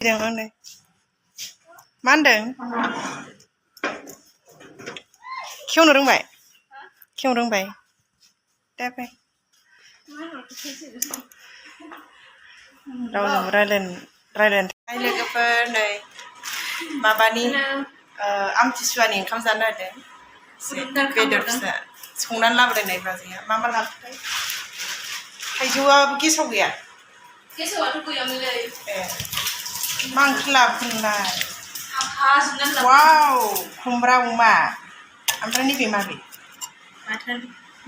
आंनो मा होनदों खेवनो रोंबाय खेवनो रोंबाय दा फै रावजोंबो रायलायनो लोगोफोर नै माबानि आमथिसुवानि ओंखाम जानो नागिरदों बेदर फिसा संनानै लाबोदों बाजैया मा लाबोखोथाय थाइजौआबो गेसाव गैया गेसावाथ' गैयामोनलै ए मा ओंख्रि लाबोखोनोलाय वाव खुमब्रा अमा ओमफ्राय नैबे माबे बाथोन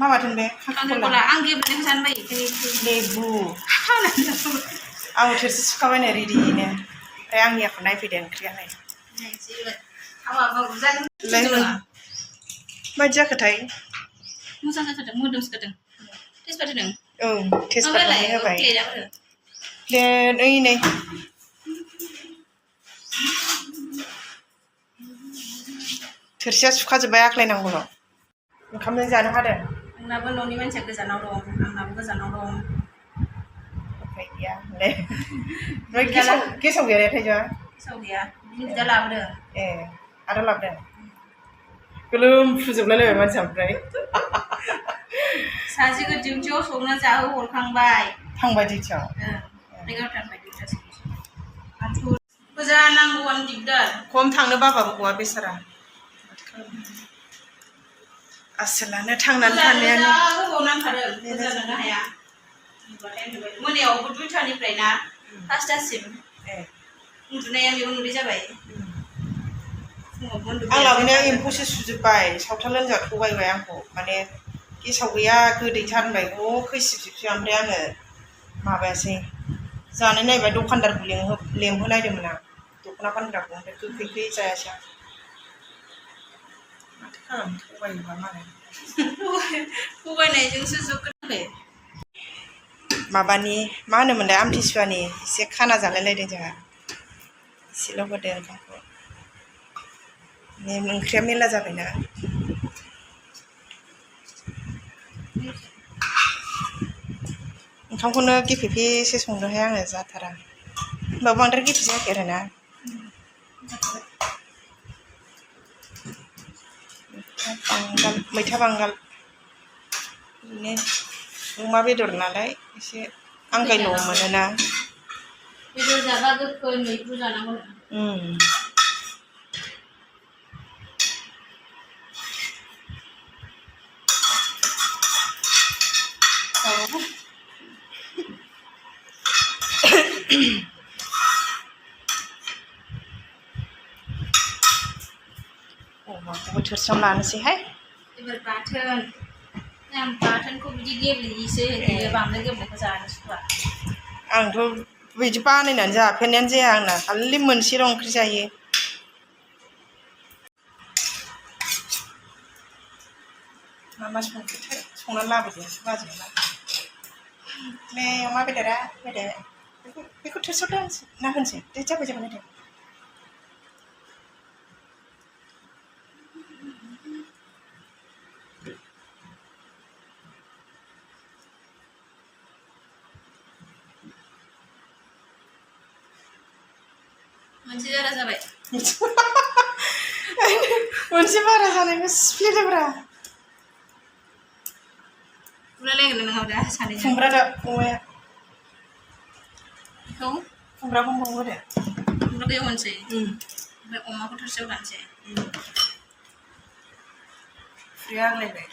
मा बाथोन बे खांख्रिखला आं गेब्लेनायखौ जानो बायो लेबु आंबो थोरसि सुखाबायनो रेडिनो ओमफ्राय आंनियाखौ नायफैदो ओंख्रियालाय माबायदि जाखोथाय मोजां जाथारदों मोदोमसोदों टेस्ट होदों औ टेस्ट होबाय प्लेट ओइ नै थोरसिया सुखाजोब्बाय आख्लायनांगौल' ओंखामजों जानो हादों आंनाबो न'नि मानसिया गोजानाव दं आंनाबो गोजानाव दं उफाय गैया ओमफ्राय गेसाव गैया थाइजौआ गेसाव गैया बिदा लाबोदों ए आदा लाबोदों गोलोमफ्रुजोबलायलायबाय मानसिया ओमफ्राय सासेखौ डिउटियाव संना जाहोहरखांबाय थांबाय डिउटियाव 11:00 डिउटियाव गोजा नांगौआनो दिगदार खम थांनो बाबाबो गवा बेसारा आसोलानो थांनानै थानायानो गोबाव नांखादों गोजानो हाया मोनायावबो 2टानिफ्राय ना 5टासिम ए उन्दुनाया मेगन मोदै जाबाय आं लाबोनाया एम्फौसो सुजोब्बाय सावथाल लोंजा थगायबाय आंखौ माने गेसाव गैया गोदैथार होनबाय खैसिबसो ओमफ्राय आङो माबायासै जानाय नायबाय दखानदारखौ लेंहोनायदोंमोन आं दख'ना फानग्राखौ ओमफ्राय गोखै जायासै आं माथो खालामनो थगायोबा मालाय थगायनायजोंसो जोबगोन माबानि मा होनोमोनलाय आमथिसुवानि एसे खाना जालायलायदों जोंहा एसेल' होदों ओंखामखौ ओंख्रिया मेरला जाबायना ओंखामखौनो गेफेफेसो संदोंहाय आङो जाथारा होमबाबो बांद्राय गेफे जायाखै आरोना मैथा बांगाल बिदिनो अमा बेदर नालाय एसे आंगायल' मोनोना बेदर जाबा गोखै मैद्रु जानांगौ अमाखौबो थोरसियाव लानोसैहाय एबार बाथोन आं बाथोनखौ बिदि गेब्लेयैसो बांद्राय गेब्लेखौ जानो सुखुवा आंथ' बिदि बानायनानै जाफेरनायानो जाया आंना खालि मोनसेल' ओंख्रि जायो मा संखोथाय संनानै लाबोदो बाजैया नै अमा बेदरा होदो बेखौ थोरसियाव ना होनसै दे जाबाय होदो मोनसे बारा जाबाय मोनसे बारा जानायखौ सिफ्लेदोब्रा बुलायलायगोन नोंहाबो दा सानैजों खुमब्रा दा अमाया बेखौ खुमब्रा बंबाव होदो खुमब्राखौ एवनोसै ओमफ्राय अमाखौ थोरसियाव लानोसै खुरैया आग्लायबाय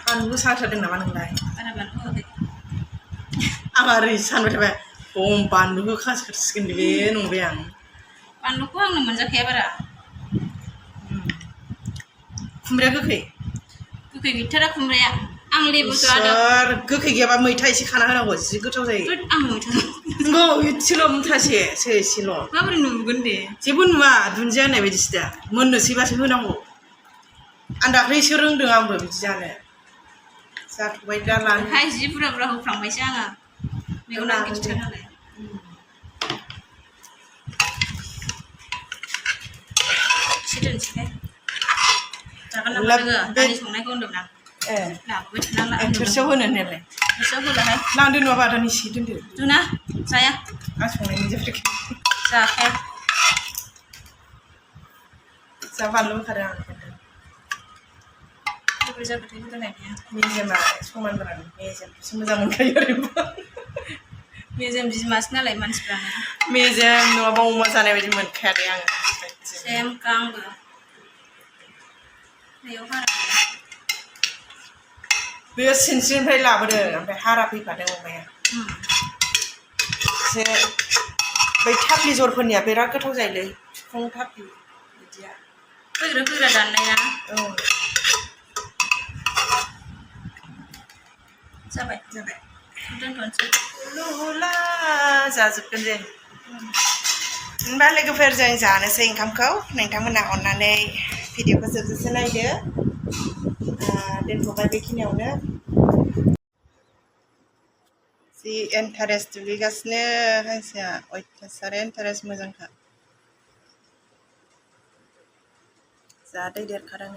बानलु साथारदों नामा नोंलाय बारा बानलु होआखै आं ओरै सानबाय थाबाय खम बानलु होखासिगोन बे नंबाय आं बानलुखौ आंनो मोनजाखाया बारा खुमब्राया गोखै गैथारा खुमब्राया आं लेबुसो आरो गोखै गैयाबा मैथा एसे खाना होनांगौ जि गोथाव जायो आं मैथा नंगौ एसेल' मुथासेसो एसेल' माबोरै नुगोन दे जेबो नुवा दुन्दिया होननाय बायदिसो दा मोननोसैबासो होनांगौ आं दाख्लैसो रोंदों आंबो बिदि जानो जाथ'बाय दा लानो जि बुरजा बुरजा होफ्रांबायसो आङो मेगना गिदिर नालाय एसे दोनसैहाय जागोन नामा लोगो दानि संनायखौ होनदों आं लाबोबाय थानांला थोरसियाव होनो होननायालाय थोरसियाव होलाहाय लांदो नङाबा दानि एसे दोनदो दोना जाया आं संनायनि जेबो जाखाया जा बानलु होखादों आं जेबो जाबाथाय होनाय गैया मेजेमा समान गोनां मेजेमखौसो मोजां मोनखायो ओरैनो मेजेम बिमासो नालाय मानसिफ्रानो मेजेम नङाबा अमा जानाय बायदि मोनखाया दे आङो सेम आंबो बेयाव हारा बेयो सिनस्रिनिफ्राय लाबोदों ओमफ्राय हारा फैफादों अमाया एसे बै थाफ्लि जरफोरनिया बिराद गोथाव जायोलै बिखुं थाफ्लि बिदिया गोरा दाननाया जाबाय दोनथ'नोसै लुला जाजोबगोन दे होनबा लोगोफोरजों जानोसै ओंखामखौ नोंथांमोना अननानै भिडिअखौ जोबजासे नायदो दोनथ'बाय बेखिनियावनो जि इन्टारेस्ट दुगैगासिनो हांसोआ अयथासार इन्टारेस्ट मोजांखा जा दै देरखादों